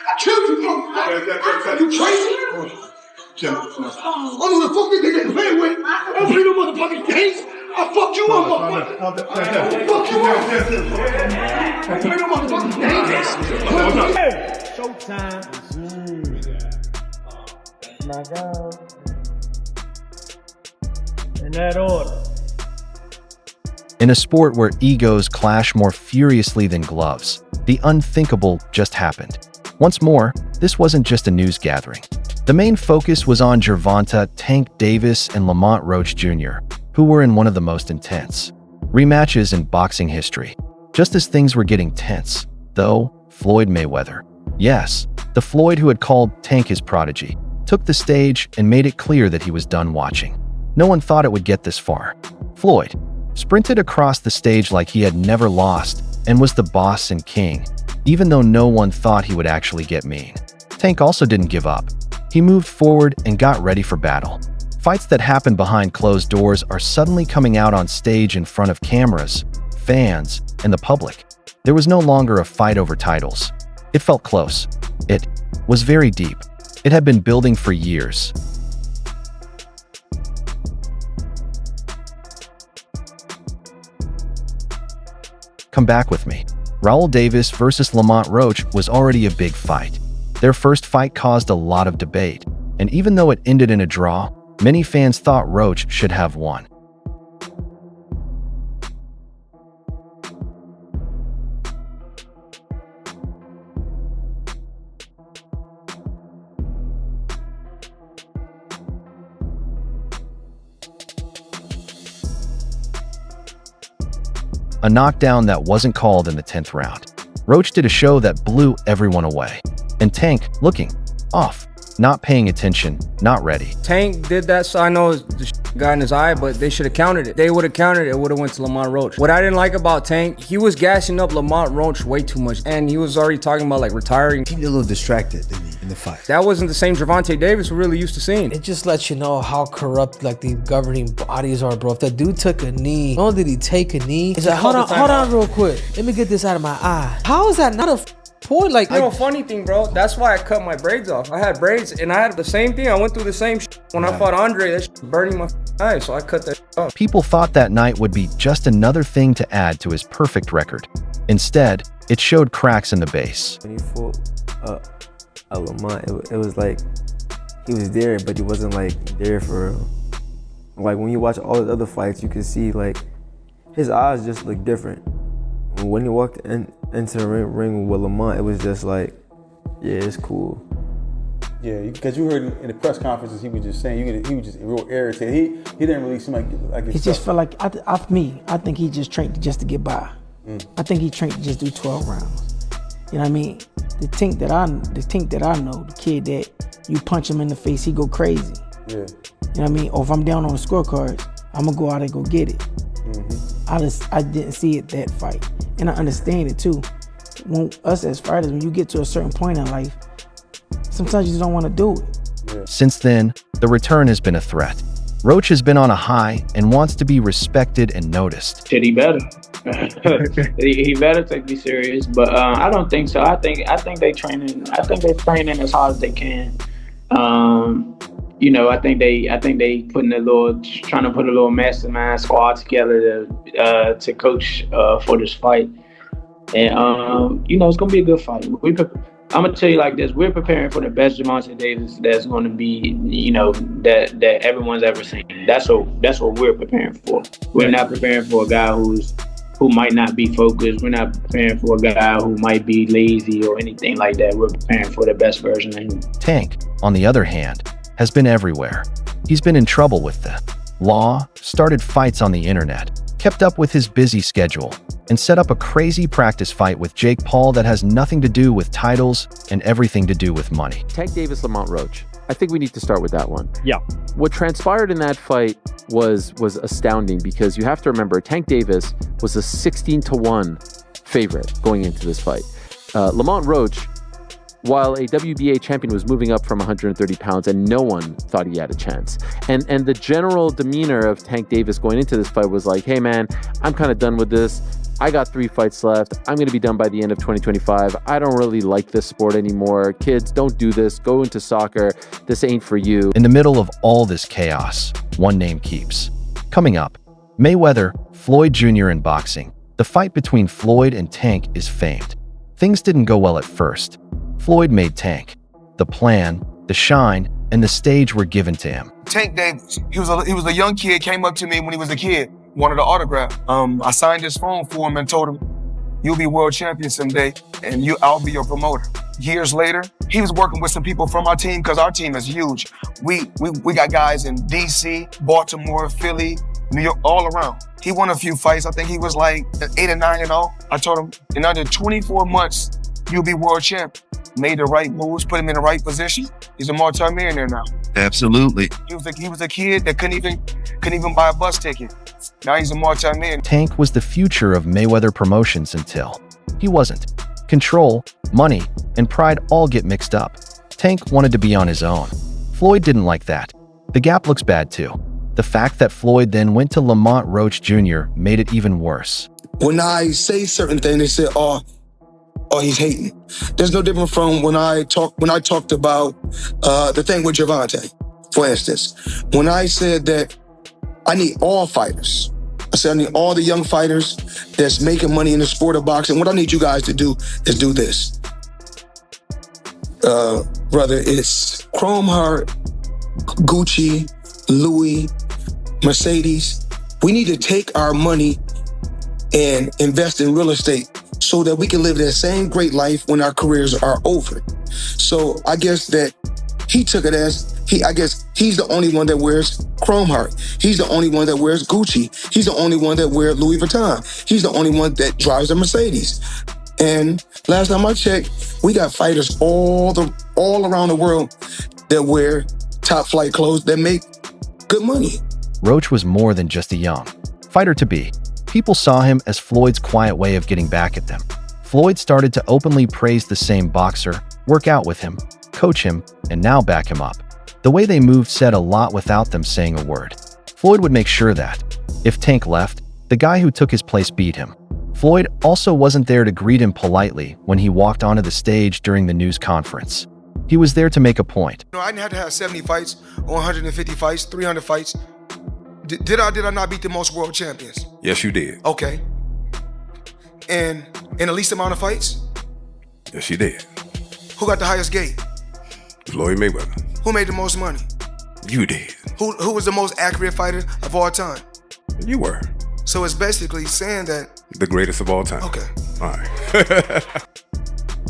I killed you, motherfucker. You crazy? I don't know the fuck you think they play with. I don't play no motherfucking games. I fucked you up, motherfucker. Fuck you up. I play no motherfucking games. Showtime. Knock out. In that order. In a sport where egos clash more furiously than gloves, the unthinkable just happened. Once more, this wasn't just a news gathering. The main focus was on Gervonta Tank Davis and Lamont Roach Jr., who were in one of the most intense rematches in boxing history. Just as things were getting tense, though, Floyd Mayweather, yes, the Floyd who had called Tank his prodigy, took the stage and made it clear that he was done watching. No one thought it would get this far. Floyd sprinted across the stage like he had never lost and was the boss and king, even though no one thought he would actually get mean. Tank also didn't give up. He moved forward and got ready for battle. Fights that happen behind closed doors are suddenly coming out on stage in front of cameras, fans, and the public. There was no longer a fight over titles. It felt close. It was very deep. It had been building for years. Come back with me. Raul Davis versus Lamont Roach was already a big fight. Their first fight caused a lot of debate, and even though it ended in a draw, many fans thought Roach should have won. A knockdown that wasn't called in the 10th round. Roach did a show that blew everyone away. And Tank, looking off, not paying attention, not ready. Tank did that, so I know the got in his eye, but they should have countered it. They would have countered it, it would have went to Lamont Roach. What I didn't like about Tank, he was gassing up Lamont Roach way too much, and he was already talking about like retiring. He got a little distracted in the fight. That wasn't the same Gervonta Davis we're really used to seeing. It just lets you know how corrupt like the governing bodies are, bro. If that dude took a knee, not only did he take a knee, he's like, hold on real quick. Let me get this out of my eye. How is that not a point? Like, you know, funny thing, bro, that's why I cut my braids off. I had braids and I had the same thing. I went through the same when I fought Andre. That burning my eye, so I cut that off. People thought that night would be just another thing to add to his perfect record. Instead, it showed cracks in the base. When he fought Lamont, it was like he was there, but he wasn't like there for real. Like when you watch all his other fights, you can see like his eyes just look different. When he walked into the ring with Lamont, it was just like, yeah, it's cool. Yeah, because you heard in the press conferences, he was just saying, he was just real irritated. He didn't really seem like he just felt like, I think he just trained just to get by. I think he trained to just do 12 rounds. You know what I mean? The Tank that I know, the kid that you punch him in the face, he go crazy. Yeah. You know what I mean? Or if I'm down on the scorecards, I'm gonna go out and go get it. I didn't see it that fight. And I understand it too. When us as fighters, when you get to a certain point in life, sometimes you just don't want to do it. Yeah. Since then, the return has been a threat. Roach has been on a high and wants to be respected and noticed. Shit, he better. he better take me serious, but I don't think so. I think they training. I think they're training as hard as they can. You know, I think they trying to put a little mastermind squad together to coach for this fight, and you know, it's gonna be a good fight. I'm gonna tell you like this: we're preparing for the best Gervonta Davis that's going to be, you know, that everyone's ever seen. That's what we're preparing for. We're not preparing for a guy who might not be focused. We're not preparing for a guy who might be lazy or anything like that. We're preparing for the best version of him. Tank, on the other hand, has been everywhere. He's been in trouble with the law, started fights on the internet, kept up with his busy schedule, and set up a crazy practice fight with Jake Paul that has nothing to do with titles and everything to do with money. Tank Davis, Lamont Roach. I think we need to start with that one. Yeah. What transpired in that fight was astounding, because you have to remember Tank Davis was a 16-1 favorite going into this fight. Lamont Roach, while a WBA champion, was moving up from 130 pounds, and no one thought he had a chance. And the general demeanor of Tank Davis going into this fight was like, hey man, I'm kind of done with this. I got 3 fights left. I'm going to be done by the end of 2025. I don't really like this sport anymore. Kids, don't do this. Go into soccer. This ain't for you. In the middle of all this chaos, one name keeps. Coming up, Mayweather, Floyd Jr. in boxing. The fight between Floyd and Tank is famed. Things didn't go well at first. Floyd made Tank. The plan, the shine, and the stage were given to him. Tank Davis, he was a young kid, came up to me when he was a kid, wanted an autograph. I signed his phone for him and told him, you'll be world champion someday, and I'll be your promoter. Years later, he was working with some people from our team, because our team is huge. We got guys in DC, Baltimore, Philly, New York, all around. He won a few fights. I think he was like 8 or 9-0. I told him, in under 24 months, you'll be world champion. Made the right moves, put him in the right position. He's a multi-millionaire now. Absolutely. He was a kid that couldn't even buy a bus ticket. Now he's a multi-millionaire. Tank was the future of Mayweather Promotions until he wasn't. Control, money, and pride all get mixed up. Tank wanted to be on his own. Floyd didn't like that. The gap looks bad too. The fact that Floyd then went to Lamont Roach Jr. made it even worse. When I say certain things, they say, oh, he's hating. There's no different from when I talked about the thing with Gervonta, for instance. When I said that I need all fighters. I said I need all the young fighters that's making money in the sport of boxing. What I need you guys to do is do this. Brother, it's Chrome Heart, Gucci, Louis, Mercedes. We need to take our money and invest in real estate so that we can live that same great life when our careers are over. So I guess that he took it as, I guess he's the only one that wears Chrome Heart. He's the only one that wears Gucci. He's the only one that wears Louis Vuitton. He's the only one that drives a Mercedes. And last time I checked, we got fighters all around the world that wear top flight clothes that make good money. Roach was more than just a young fighter-to-be. People saw him as Floyd's quiet way of getting back at them. Floyd started to openly praise the same boxer, work out with him, coach him, and now back him up. The way they moved said a lot without them saying a word. Floyd would make sure that, if Tank left, the guy who took his place beat him. Floyd also wasn't there to greet him politely when he walked onto the stage during the news conference. He was there to make a point. I didn't have to have 70 fights, or 150 fights, 300 fights. Did I not beat the most world champions? Yes, you did. Okay. And in the least amount of fights? Yes, you did. Who got the highest gate? Floyd Mayweather. Who made the most money? You did. Who was the most accurate fighter of all time? You were. So it's basically saying that... The greatest of all time. Okay. All right.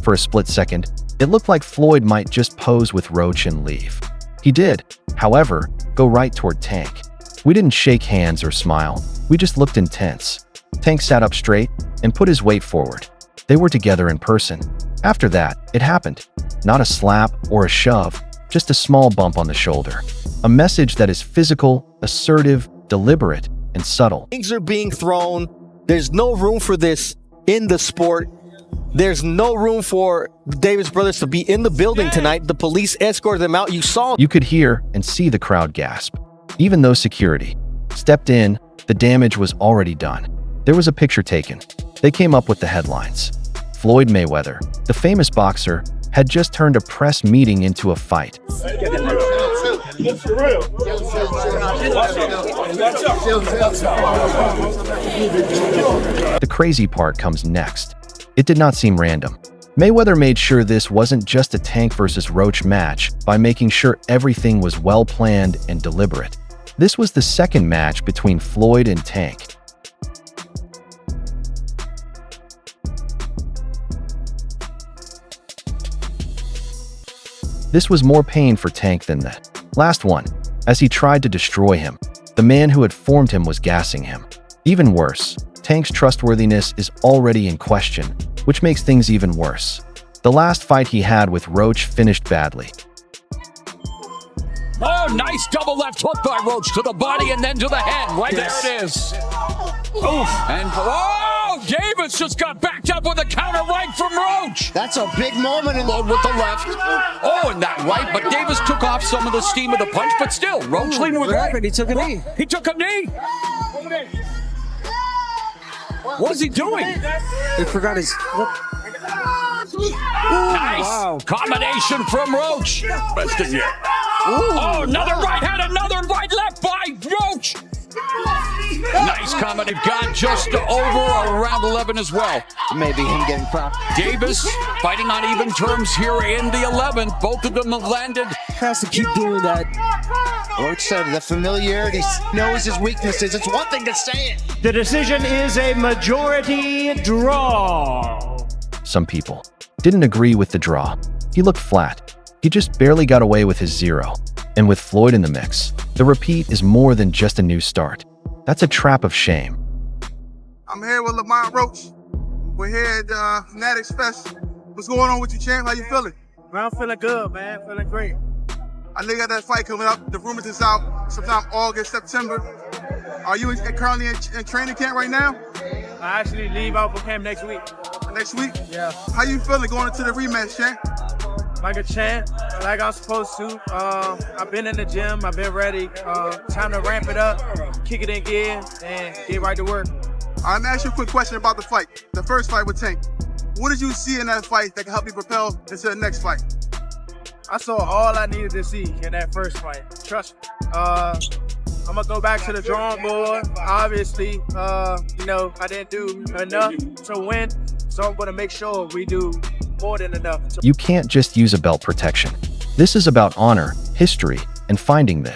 For a split second, it looked like Floyd might just pose with Roach and leave. He did, however, go right toward Tank. We didn't shake hands or smile, we just looked intense. Tank sat up straight and put his weight forward. They were together in person. After that, it happened. Not a slap or a shove, just a small bump on the shoulder. A message that is physical, assertive, deliberate, and subtle. Things are being thrown. There's no room for this in the sport. There's no room for Davis brothers to be in the building tonight. The police escorted them out. You could hear and see the crowd gasp. Even though security stepped in, the damage was already done. There was a picture taken. They came up with the headlines. Floyd Mayweather, the famous boxer, had just turned a press meeting into a fight. The crazy part comes next. It did not seem random. Mayweather made sure this wasn't just a Tank versus Roach match by making sure everything was well planned and deliberate. This was the second match between Floyd and Tank. This was more pain for Tank than the last one, as he tried to destroy him. The man who had formed him was gassing him. Even worse, Tank's trustworthiness is already in question, which makes things even worse. The last fight he had with Roach finished badly. Oh, nice double left hook by Roach to the body and then to the head. Right there it is. Oof. And Davis just got backed up with a counter right from Roach. That's a big moment in Load with the left. Oh, and that right, but Davis took off some of the steam of the punch, but still, Roach leaned with right. He took a knee. He took a knee. What's he doing? He forgot his. Nice combination from Roach. Best in yet. Oh, another right hand, another right left by Roach. Nice comment. They've gone just over around 11 as well. Maybe him getting fouled. Davis fighting on even terms here in the 11th. Both of them have landed. Has to keep doing that. Roach said the familiarity, knows his weaknesses. It's one thing to say it. The decision is a majority draw. Some people didn't agree with the draw. He looked flat. He just barely got away with his 0. And with Floyd in the mix, the repeat is more than just a new start. That's a trap of shame. I'm here with Lamont Roach. We're here at Fanatics Fest. What's going on with you, champ? How you feeling? Man, I'm feeling good, man. Feeling great. I know you got that fight coming up. The rumors is out sometime August, September. Are you currently in training camp right now? I actually leave out for camp next week. Next week? Yeah. How you feeling going into the rematch, champ? Like a champ, like I'm supposed to. I've been in the gym. I've been ready. Time to ramp it up, kick it in gear, and get right to work. I'm gonna ask you a quick question about the fight. The first fight with Tank. What did you see in that fight that can help you propel into the next fight? I saw all I needed to see in that first fight. Trust me. I'm gonna go back to the drawing board. Obviously, you know, I didn't do enough to win, so I'm gonna make sure we do more than enough. You can't just use a belt protection. This is about honor, history, and finding the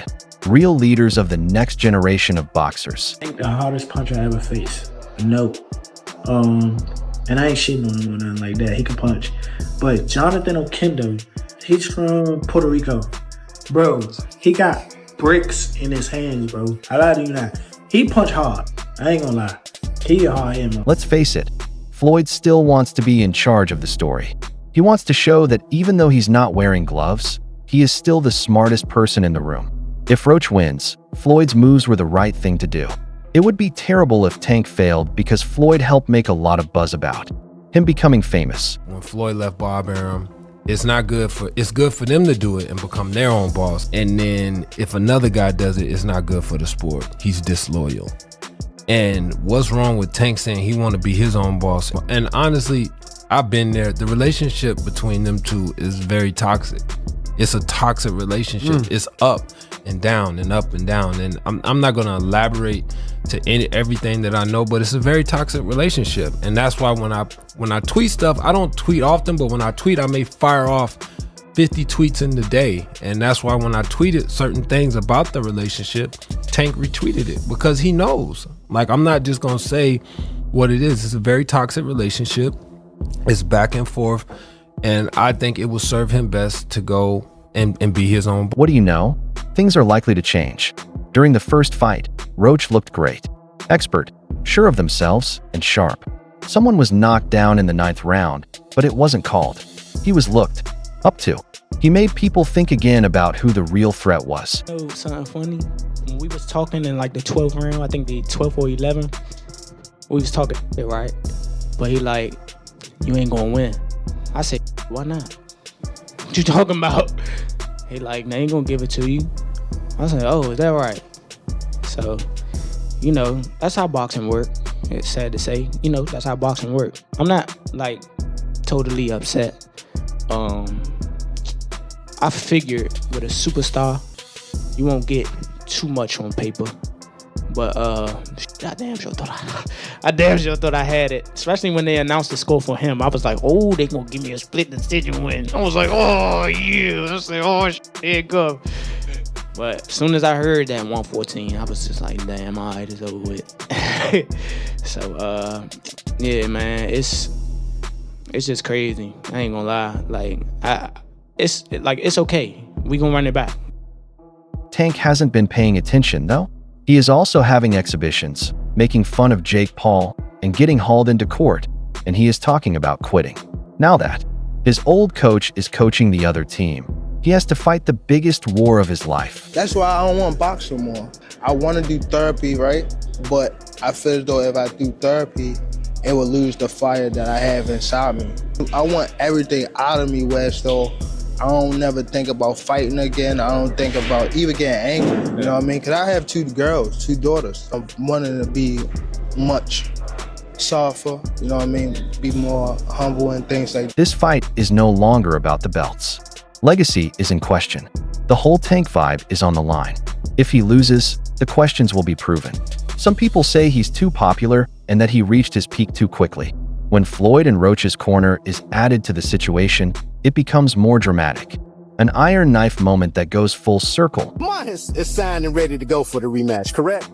real leaders of the next generation of boxers. The hardest puncher I ever faced. No. And I ain't shitting on him or nothing like that. He can punch. But Jonathan Okendo, he's from Puerto Rico. Bro, he got bricks in his hands, bro. I lie to you not. He punch hard. I ain't gonna lie. He a hard hit. Let's face it, Floyd still wants to be in charge of the story. He wants to show that even though he's not wearing gloves, he is still the smartest person in the room. If Roach wins, Floyd's moves were the right thing to do. It would be terrible if Tank failed because Floyd helped make a lot of buzz about him becoming famous. When Floyd left Bob Arum, it's good for them to do it and become their own boss. And then if another guy does it, it's not good for the sport. He's disloyal. And what's wrong with Tank saying he want to be his own boss? And honestly, I've been there. The relationship between them two is very toxic. It's a toxic relationship. It's up and down and up and down. And I'm not going to elaborate to everything that I know, but it's a very toxic relationship. And that's why when I tweet stuff, I don't tweet often, but when I tweet, I may fire off 50 tweets in the day. And that's why when I tweeted certain things about the relationship, Tank retweeted it because he knows. Like, I'm not just going to say what it is. It's a very toxic relationship. It's back and forth. And I think it will serve him best to go and be his own. What do you know? Things are likely to change. During the first fight, Roach looked great. Expert, sure of themselves, and sharp. Someone was knocked down in the 9th round, but it wasn't called. He was looked up to. He made people think again about who the real threat was. You know something funny? When we was talking in like the 12th round, I think the 12th or 11th, we was talking, right? But he like, you ain't gonna win. I said, why not? What you talking about? He like, they ain't gonna give it to you. I said, oh, is that right? So, you know, that's how boxing work. It's sad to say, you know, that's how boxing work. I'm not like totally upset. I figured with a superstar, you won't get too much on paper. But I damn sure thought I had it. Especially when they announced the score for him. I was like, oh, they gonna give me a split decision win. I was like, oh yeah. I said, oh shit, here it go. But as soon as I heard that 114, I was just like, damn, all right, it's over with. So yeah, man, it's just crazy. I ain't gonna lie. Like it's okay. We gonna run it back. Tank hasn't been paying attention though. He is also having exhibitions, making fun of Jake Paul, and getting hauled into court, and he is talking about quitting. Now that his old coach is coaching the other team, he has to fight the biggest war of his life. That's why I don't want to box no more. I want to do therapy, right? But I feel as though if I do therapy, it will lose the fire that I have inside me. I want everything out of me where so I don't never think about fighting again. I don't think about even getting angry, you know what I mean? Because I have 2 girls, 2 daughters. I'm wanting to be much softer, you know what I mean? Be more humble and things like that. This fight is no longer about the belts. Legacy is in question. The whole Tank vibe is on the line. If he loses, the questions will be proven. Some people say he's too popular and that he reached his peak too quickly. When Floyd and Roach's corner is added to the situation, it becomes more dramatic. An iron knife moment that goes full circle. Lamont is signed and ready to go for the rematch, correct?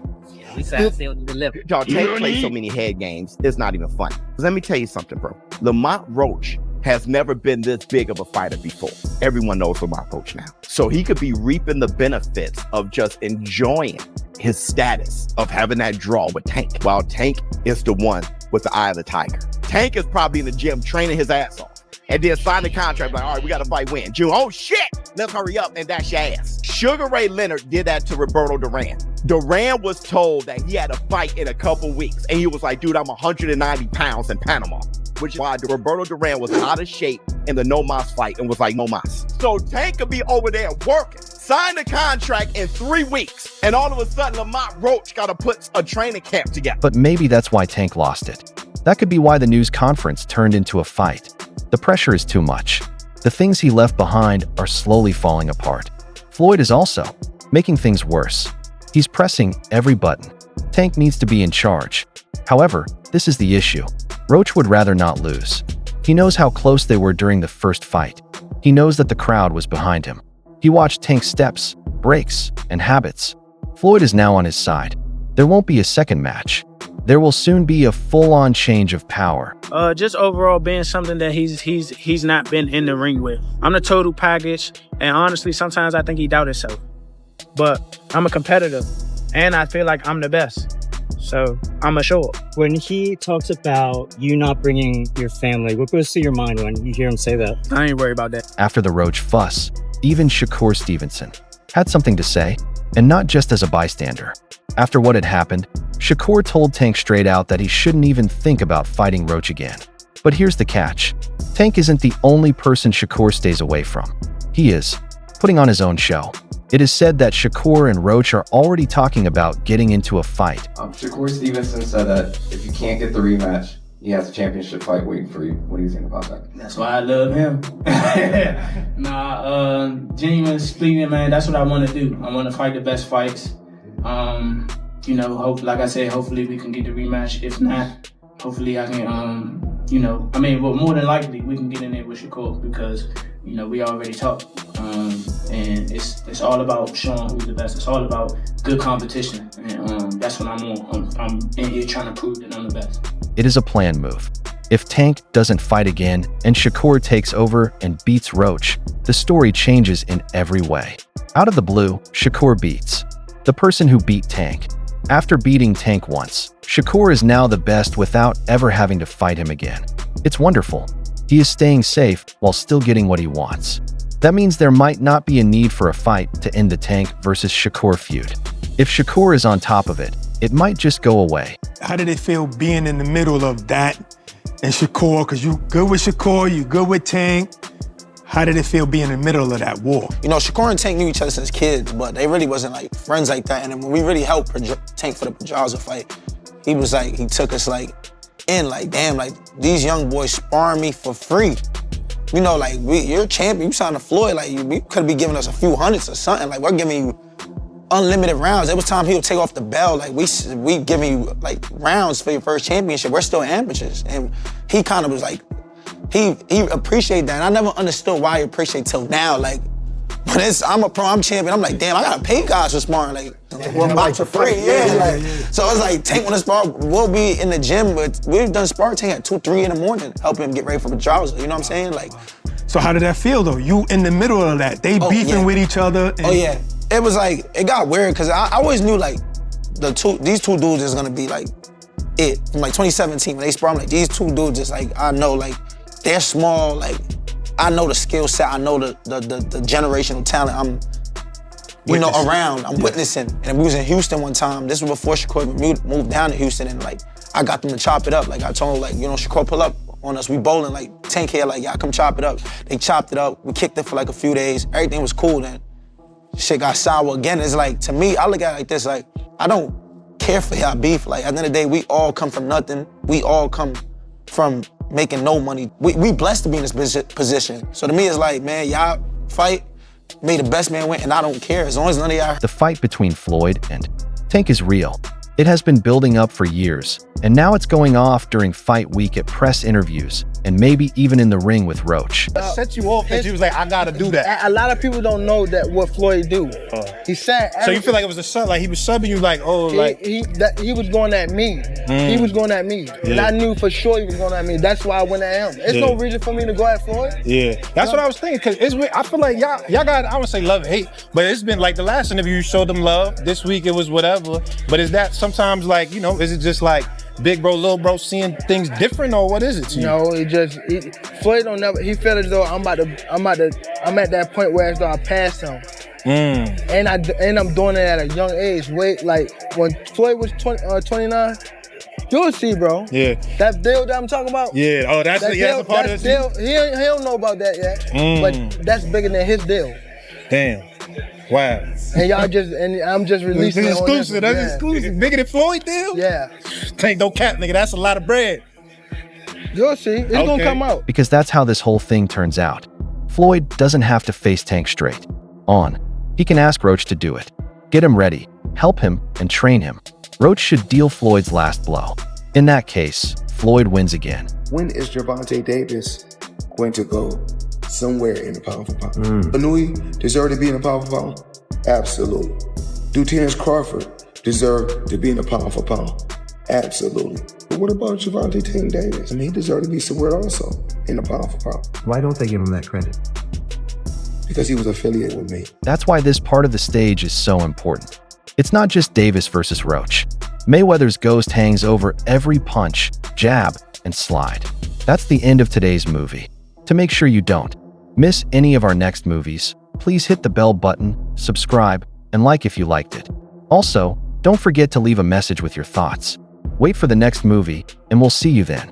We signed, still deliver. Y'all Tank play so many head games, it's not even funny. Let me tell you something, bro. Lamont Roach has never been this big of a fighter before. Everyone knows Lamont Roach now. So he could be reaping the benefits of just enjoying his status of having that draw with Tank, while Tank is the one with the eye of the tiger. Tank is probably in the gym training his ass off and then sign the contract like, all right, we got to fight when? June. Oh shit, let's hurry up and dash your ass. Sugar Ray Leonard did that to Roberto Duran. Duran was told that he had a fight in a couple weeks and he was like, dude, I'm 190 pounds in Panama. Which is why Roberto Duran was out of shape in the No Mas fight and was like, no mas. So Tank could be over there working, sign the contract in 3 weeks, and all of a sudden Lamont Roach got to put a training camp together. But maybe that's why Tank lost it. That could be why the news conference turned into a fight. The pressure is too much. The things he left behind are slowly falling apart. Floyd is also making things worse. He's pressing every button. Tank needs to be in charge. However, this is the issue. Roach would rather not lose. He knows how close they were during the first fight. He knows that the crowd was behind him. He watched Tank's steps, breaks, and habits. Floyd is now on his side. There won't be a second match. There will soon be a full-on change of power. Just overall being something that he's not been in the ring with. I'm the total package, and honestly, sometimes I think he doubts himself. But I'm a competitor, and I feel like I'm the best. So I'm a show up. When he talks about you not bringing your family, what goes through your mind when you hear him say that? I ain't worried about that. After the Roach fuss, even Shakur Stevenson had something to say, and not just as a bystander. After what had happened, Shakur told Tank straight out that he shouldn't even think about fighting Roach again. But here's the catch. Tank isn't the only person Shakur stays away from. He is putting on his own show. It is said that Shakur and Roach are already talking about getting into a fight. Shakur Stevenson said that if you can't get the rematch, he has a championship fight waiting for you. What do you think about that? That's why I love him. Genuine speaking, man, that's what I want to do. I want to fight the best fights. You know, like I said, hopefully we can get the rematch. If not, hopefully I can, but more than likely we can get in there with Shakur because, we already talked. And it's all about showing who's the best. It's all about good competition. And that's what I'm on. I'm in here trying to prove that I'm the best. It is a planned move. If Tank doesn't fight again and Shakur takes over and beats Roach, the story changes in every way. Out of the blue, Shakur beats the person who beat Tank. After beating Tank once, Shakur is now the best without ever having to fight him again. It's wonderful. He is staying safe while still getting what he wants. That means there might not be a need for a fight to end the Tank versus Shakur feud. If Shakur is on top of it, it might just go away. How did it feel being in the middle of that and Shakur? Because you good with Shakur, you good with Tank. How did it feel being in the middle of that war? Shakur and Tank knew each other since kids, but they really wasn't like friends like that. And then when we really helped Tank for the Pedraza fight, he was like, he took us damn, these young boys sparring me for free. You're a champion, you signed to Floyd, you could be giving us a few hundreds or something. We're giving you unlimited rounds. There was time he would take off the bell, we giving you rounds for your first championship. We're still amateurs. And he kind of was like, he appreciated that. And I never understood why he appreciated till now. When I'm a pro, I'm champion, I'm like, damn, I gotta pay guys for sparring. We're about for free, yeah. So it's like, Tank wanna spar, we'll be in the gym, but we've done spar Tank at 2, 3 in the morning, helping him get ready for the Pedraza, you know what I'm saying? So how did that feel though? You in the middle of that, they beefing with each other. Oh yeah, it was it got weird, cause I always knew these two dudes is gonna be it. From 2017, when they spar, I'm like, these two dudes is I know they're small, I know the skill set, I know the generational talent I'm around, I'm witnessing. And we was in Houston one time, this was before Shakur moved down to Houston, and I got them to chop it up. I told them, Shakur pull up on us, we bowling, Tank here, y'all come chop it up. They chopped it up, we kicked it for a few days, everything was cool, then shit got sour again. It's to me, I look at it like this, I don't care care for y'all beef. Like, at the end of the day, we all come from nothing. We all come from making no money. We blessed to be in this position. So to me, it's like, man, y'all fight, may the best man win, and I don't care as long as none of y'all. The fight between Floyd and Tank is real. It has been building up for years, and now it's going off during fight week at press interviews, and maybe even in the ring with Roach. Set you off that you was like, I gotta do that. A lot of people don't know that what Floyd do. He said. So you feel like it was a sub, like he was subbing you, like, oh, like he was going at me. He was going at me, and I knew for sure he was going at me. That's why I went at him. There's no reason for me to go at Floyd. Yeah, that's what I was thinking. Cause it's weird. I feel like y'all got, I would say love and hate, but it's been like the last interview you showed them love. This week it was whatever. But is that sometimes like, you know, is it just like big bro, little bro seeing things different, or what is it to you? No, Floyd don't never. He felt as though I'm at that point where as though I passed him. And I'm doing it at a young age. Wait, like when Floyd was 29, you'll see, bro. Yeah. That deal that I'm talking about. Yeah. Oh, that's a part of the deal. He don't know about that yet. But that's bigger than his deal. Damn. Wow. And I'm just releasing it. Exclusive. That's exclusive. Bigger than Floyd deal? Yeah. Tank, no cap, nigga. That's a lot of bread. You'll see. It's gonna come out. Because that's how this whole thing turns out. Floyd doesn't have to face Tank straight on. He can ask Roach to do it. Get him ready, help him, and train him. Roach should deal Floyd's last blow. In that case, Floyd wins again. When is Gervonta Davis going to go somewhere in the pound for pound? Anui deserve to be in the pound for pound? Absolutely. Do Terrence Crawford deserve to be in the pound for pound? Absolutely. But what about Gervonta Tank Davis? I mean, he deserved to be somewhere also in the pound for pound. Why don't they give him that credit? Because he was affiliated with me. That's why this part of the stage is so important. It's not just Davis versus Roach. Mayweather's ghost hangs over every punch, jab, and slide. That's the end of today's movie. To make sure you don't miss any of our next movies, please hit the bell button, subscribe, and like if you liked it. Also, don't forget to leave a message with your thoughts. Wait for the next movie, and we'll see you then.